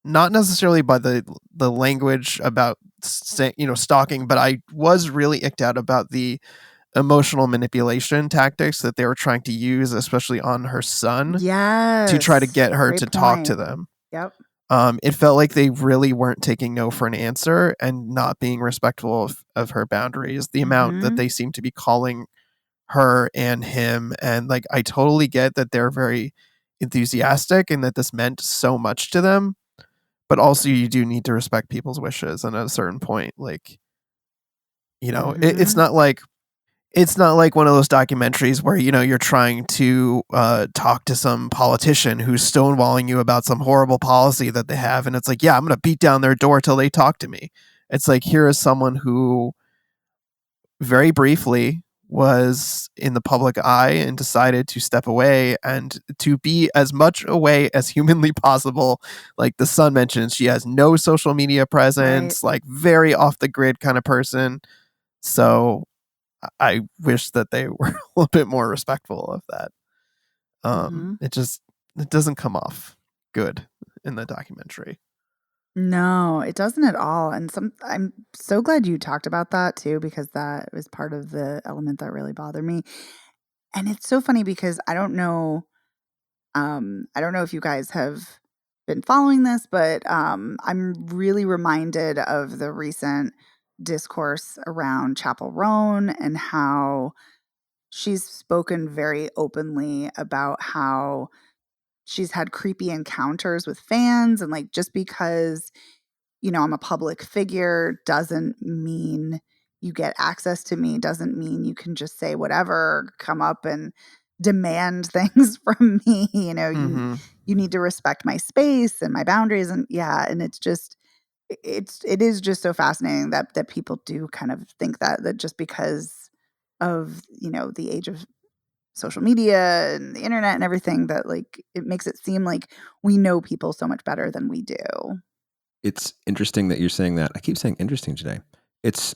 not necessarily by the language about stalking, but I was really icked out about the emotional manipulation tactics that they were trying to use, especially on her son, Yes. to try to get her Great to talk to point. them. Yep. It felt like they really weren't taking no for an answer and not being respectful of her boundaries. The amount that they seem to be calling her and him, and like, I totally get that they're very enthusiastic and that this meant so much to them, but also you do need to respect people's wishes. And at a certain point, like, it's not like one of those documentaries where you're trying to talk to some politician who's stonewalling you about some horrible policy that they have, and it's like, yeah, I'm gonna beat down their door till they talk to me. It's like, here is someone who very briefly was in the public eye and decided to step away and to be as much away as humanly possible. Like the son mentions, she has no social media presence, like very off the grid kind of person. So I wish that they were a little bit more respectful of that. It doesn't come off good in the documentary. No, it doesn't at all. And I'm so glad you talked about that too, because that was part of the element that really bothered me. And it's so funny because I don't know if you guys have been following this, but I'm really reminded of the recent discourse around Chapel Roan and how she's spoken very openly about how she's had creepy encounters with fans, and like, just because I'm a public figure doesn't mean you get access to me, doesn't mean you can just say whatever, come up and demand things from me. You need to respect my space and my boundaries. And and it is just so fascinating that people do kind of think that just because of, the age of social media and the internet and everything, that like, it makes it seem like we know people so much better than we do. It's interesting that you're saying that. I keep saying interesting today. It's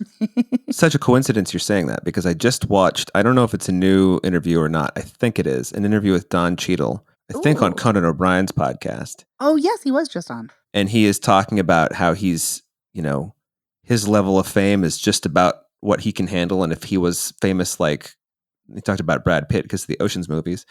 such a coincidence you're saying that, because I just watched, I don't know if it's a new interview or not. I think it is an interview with Don Cheadle, I think on Conan O'Brien's podcast. Oh, yes, he was just on. And he is talking about how he's, his level of fame is just about what he can handle. And if he was famous like he talked about Brad Pitt because of the Ocean's movies.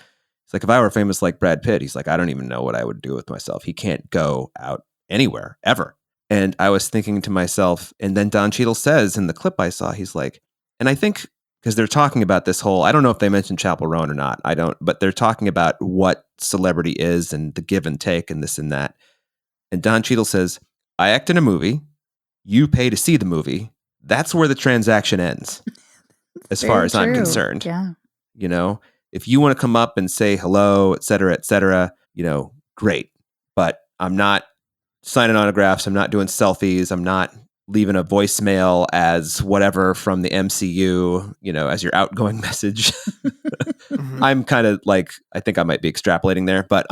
It's like, if I were famous like Brad Pitt, he's like, I don't even know what I would do with myself. He can't go out anywhere ever. And I was thinking to myself, and then Don Cheadle says in the clip I saw, he's like, and I think because they're talking about this whole, I don't know if they mentioned Chapel Roan or not. I don't, but they're talking about what celebrity is and the give and take and this and that. And Don Cheadle says, I act in a movie. You pay to see the movie. That's where the transaction ends, as far as I'm concerned. Yeah. You know, if you want to come up and say hello, et cetera, you know, great. But I'm not signing autographs. I'm not doing selfies. I'm not leaving a voicemail as whatever from the MCU, you know, as your outgoing message. Mhm. I'm kind of like, I think I might be extrapolating there, but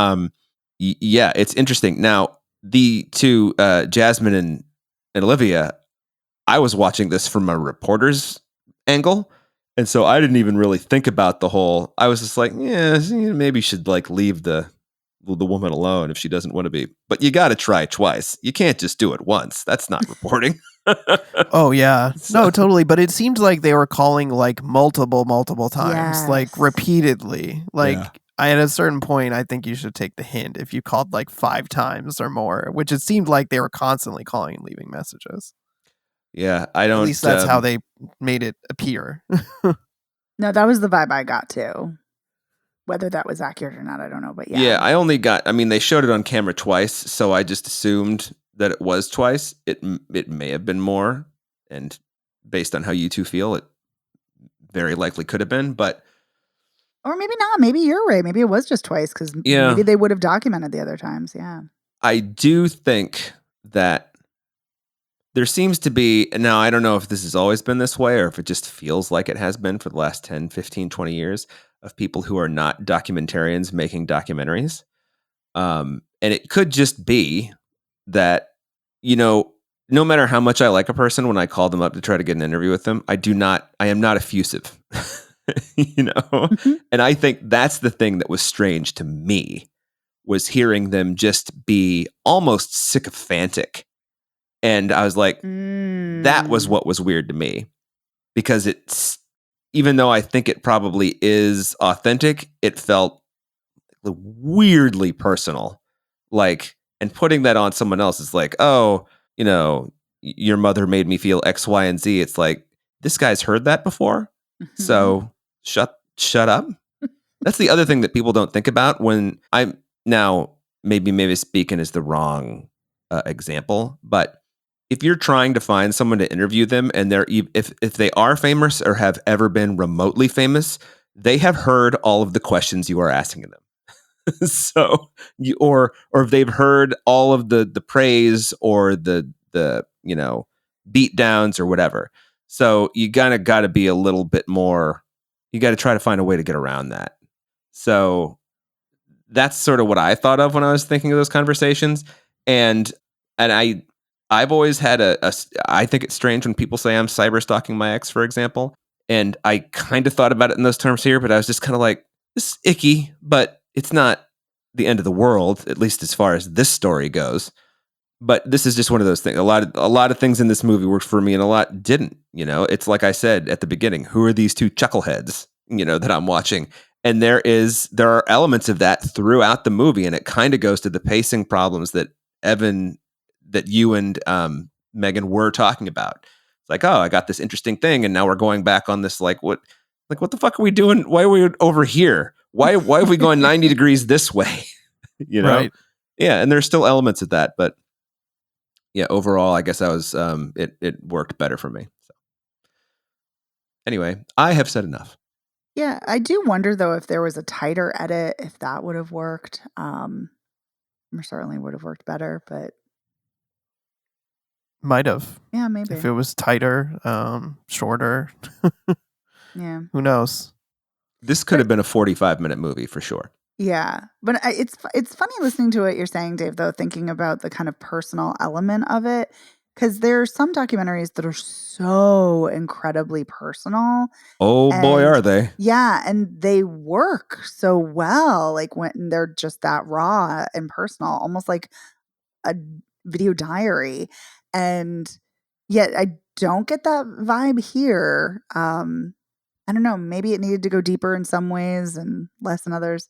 yeah, it's interesting. Now, the two, Jasmine and Olivia, I was watching this from a reporter's angle. And so I didn't even really think about the whole, I was just like, yeah, maybe you should like leave the woman alone if she doesn't want to be. But you got to try twice. You can't just do it once. That's not reporting. Oh yeah. So- No, totally. But it seemed like they were calling like multiple times, like Yes. repeatedly. Like Yeah. at a certain point, I think you should take the hint if you called like 5 times or more, which it seemed like they were constantly calling and leaving messages. Yeah, I don't. At least that's how they made it appear. No, that was the vibe I got too. Whether that was accurate or not, I don't know. But yeah. Yeah, I only got. I mean, they showed it on camera twice, so I just assumed that it was twice. It may have been more, and based on how you two feel, it very likely could have been. But Or maybe not. Maybe you're right. Maybe it was just twice because Yeah. maybe they would have documented the other times. Yeah. I do think that there seems to be, now I don't know if this has always been this way or if it just feels like it has been for the last 10, 15, 20 years, of people who are not documentarians making documentaries. And it could just be that, you know, no matter how much I like a person, when I call them up to try to get an interview with them, I am not effusive, you know? Mhm. And I think that's the thing that was strange to me, was hearing them just be almost sycophantic. And I was like, that was what was weird to me, because it's, even though I think it probably is authentic, it felt weirdly personal. Like, and putting that on someone else is like, oh, you know, your mother made me feel X, Y, and Z. It's like, this guy's heard that before. So shut up. That's the other thing that people don't think about when I'm now, maybe speaking is the wrong example, but if you're trying to find someone to interview them and if they are famous or have ever been remotely famous, they have heard all of the questions you are asking them. So or if they've heard all of the praise or the you know, beat downs or whatever. So you kind of got to be a little bit more, you got to try to find a way to get around that. So that's sort of what I thought of when I was thinking of those conversations. And I've always had I think it's strange when people say I'm cyber stalking my ex, for example. And I kind of thought about it in those terms here, but I was just kind of like, this is icky, but it's not the end of the world, at least as far as this story goes. But this is just one of those things. A lot of things in this movie worked for me and a lot didn't. You know, it's like I said at the beginning, who are these two chuckleheads, you know, that I'm watching? And there are elements of that throughout the movie, and it kind of goes to the pacing problems that you and Megan were talking about. It's like, oh, I got this interesting thing, and now we're going back on this what the fuck are we doing? Why are we over here? Why are we going 90 degrees this way? You know? Right. Yeah, and there's still elements of that, but yeah, overall, I guess I was it worked better for me. So anyway, I have said enough. Yeah, I do wonder though if there was a tighter edit, if that would have worked. Or certainly would have worked better, but Might have. yeah, maybe. If it was tighter, shorter, Yeah. who knows? This could have been a 45-minute movie for sure. Yeah, but it's funny listening to what you're saying, Dave, though, thinking about the kind of personal element of it, because there are some documentaries that are so incredibly personal. Oh boy, And- are they. Yeah, and they work so well, like when they're just that raw and personal, almost like a video diary. And yet I don't get that vibe here. I don't know. Maybe it needed to go deeper in some ways and less in others.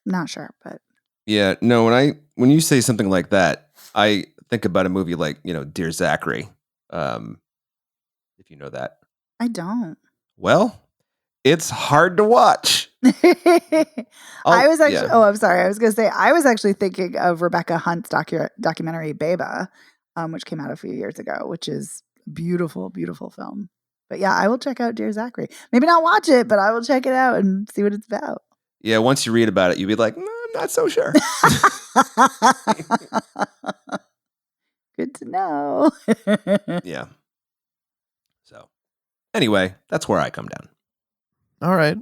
Not sure, but Yeah, no, when you say something like that, I think about a movie like, Dear Zachary. If you know that. I don't. Well, it's hard to watch. I was actually. Yeah. Oh, I'm sorry. I was going to say I was actually thinking of Rebecca Hunt's documentary Beba, which came out a few years ago, which is a beautiful, beautiful film. But yeah, I will check out Dear Zachary. Maybe not watch it, but I will check it out and see what it's about. Yeah, once you read about it, you'll be like, I'm not so sure. Good to know. Yeah. So, anyway, that's where I come down. All right.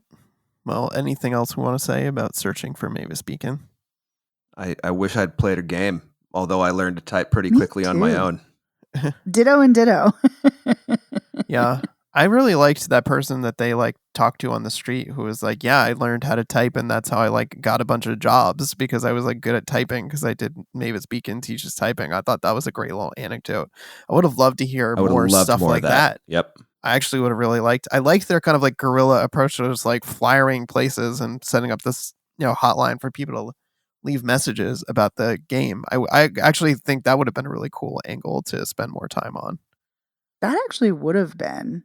Well, anything else we want to say about searching for Mavis Beacon? I wish I'd played a game, although I learned to type pretty Me quickly on my too. own. Ditto and ditto. Yeah. I really liked that person that they talked to on the street who was like, yeah, I learned how to type and that's how I got a bunch of jobs because I was good at typing because I did Mavis Beacon teaches typing. I thought that was a great little anecdote. I would have loved to hear more stuff like that. Yep. I actually would have really liked. I liked their kind of guerrilla approach to just flyering places and setting up this hotline for people to leave messages about the game. I actually think that would have been a really cool angle to spend more time on. That actually would have been.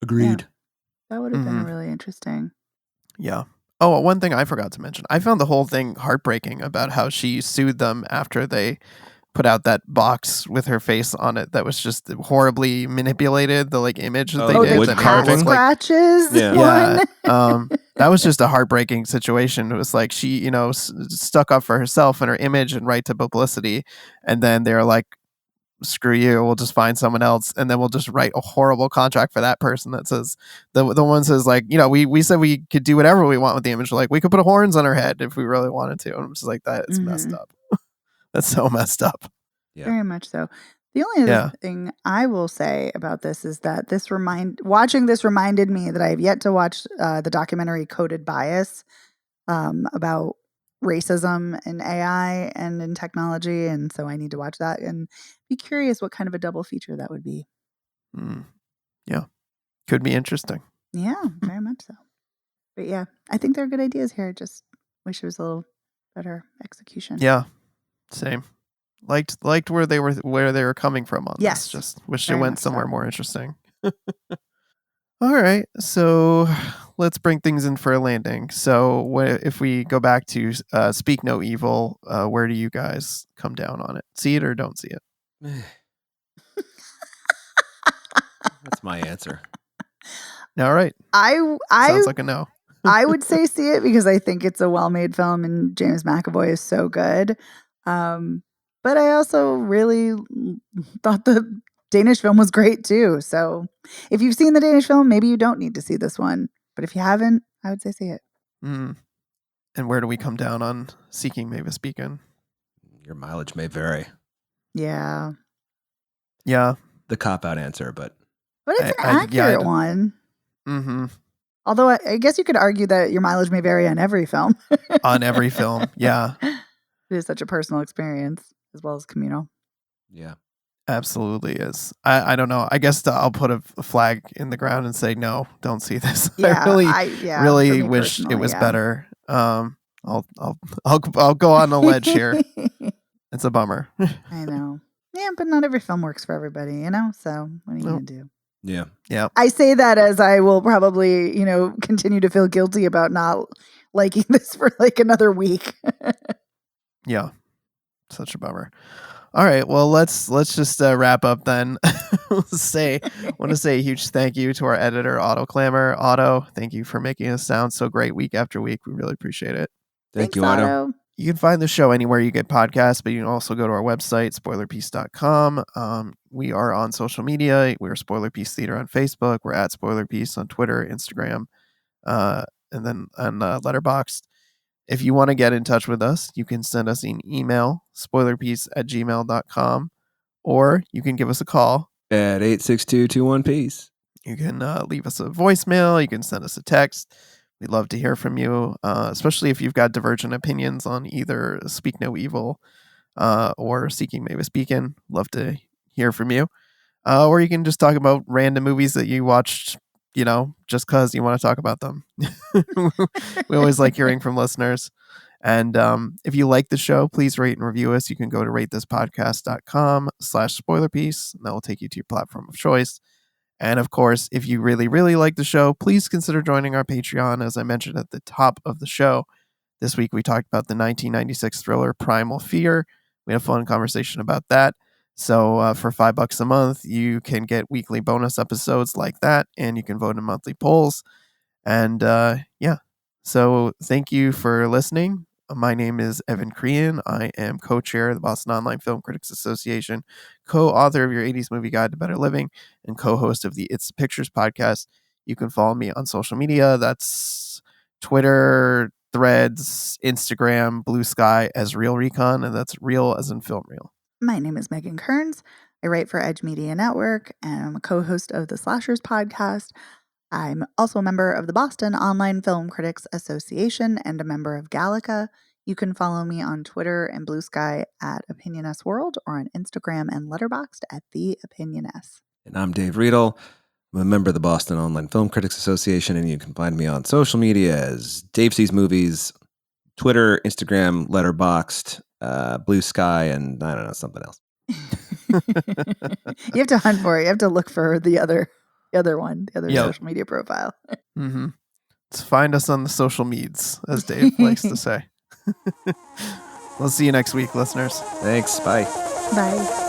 Agreed. Yeah, that would have been really interesting. Yeah. Oh, one thing I forgot to mention. I found the whole thing heartbreaking about how she sued them after they put out that box with her face on it that was just horribly manipulated, the image that they did. Wood that carving? Scratches. Yeah. That was just a heartbreaking situation. It was she, stuck up for herself and her image and right to publicity. And then they were like, screw you, we'll just find someone else and then we'll just write a horrible contract for that person that says the one says we said we could do whatever we want with the image, we could put horns on her head if we really wanted to, and I'm just that it's messed up. That's so messed up. Yeah. Very much so. The only other thing I will say about this is that watching this reminded me that I have yet to watch the documentary Coded Bias about racism in AI and in technology, and so I need to watch that and be curious what kind of a double feature that would be. Yeah, could be interesting. Yeah, very much so. But yeah, I think there are good ideas here. Just wish it was a little better execution. Yeah, same. Liked where they were coming from on this. Just wish it went somewhere more interesting. All right, so let's bring things in for a landing. So if we go back to Speak No Evil, where do you guys come down on it? See it or don't see it? That's my answer. All right. Sounds like a no. I would say see it because I think it's a well-made film and James McAvoy is so good. But I also really thought the Danish film was great too. So if you've seen the Danish film, maybe you don't need to see this one. But if you haven't, I would say see it. And where do we come down on Seeking Mavis Beacon? Your mileage may vary. Yeah. Yeah. The cop-out answer, but it's an accurate one. Mm-hmm. Although I guess you could argue that your mileage may vary on every film. On every film, yeah. It is such a personal experience as well as communal. Yeah. Absolutely is. I don't know. I guess I'll put a flag in the ground and say no, don't see this. Yeah, I really wish it was better. I'll go on a ledge here. It's a bummer. I know. Yeah, but not every film works for everybody, So what are you gonna do? Yeah. Yeah. I say that as I will probably, continue to feel guilty about not liking this for another week. Yeah. Such a bummer. All right, well let's just wrap up then. Want to say a huge thank you to our editor Otto Clamor. Otto, thank you for making us sound so great week after week. We really appreciate it. Thanks, you, Otto. You can find the show anywhere you get podcasts, but you can also go to our website, spoilerpiece.com. We are on social media. We're Spoiler Piece Theater on Facebook. We're at Spoiler Piece on Twitter, Instagram, and then on Letterboxd. If you want to get in touch with us, you can send us an email, spoilerpiece@gmail.com, or you can give us a call at 862-21-PEACE. You can leave us a voicemail. You can send us a text. We'd love to hear from you, especially if you've got divergent opinions on either Speak No Evil or Seeking Mavis Beacon. Love to hear from you. Or you can just talk about random movies that you watched just because you want to talk about them. We always like hearing from listeners. And if you like the show, please rate and review us. You can go to ratethispodcast.com/spoilerpiece, and that will take you to your platform of choice. And of course, if you really, really like the show, please consider joining our Patreon. As I mentioned at the top of the show, this week we talked about the 1996 thriller Primal Fear. We had a fun conversation about that. So for $5 a month, you can get weekly bonus episodes like that, and you can vote in monthly polls. And so thank you for listening. My name is Evan Crean. I am co-chair of the Boston Online Film Critics Association, co-author of Your 80s Movie Guide to Better Living, and co-host of the It's Pictures podcast. You can follow me on social media. That's Twitter, Threads, Instagram, Blue Sky as Real Recon, and that's real as in film reel. My name is Megan Kearns. I write for Edge Media Network, and I'm a co-host of the Slashers podcast. I'm also a member of the Boston Online Film Critics Association and a member of Gallica. You can follow me on Twitter and Blue Sky at OpinionSWorld or on Instagram and Letterboxd at The OpinionS. And I'm Dave Riedel. I'm a member of the Boston Online Film Critics Association, and you can find me on social media as Dave Sees Movies, Twitter, Instagram, Letterboxd, Blue Sky, and I don't know, something else. You have to hunt for it. You have to look for the other social media profile. Mm-hmm. Let's find us on the social meds, as Dave likes to say. We'll see you next week, listeners. Thanks. Bye. Bye.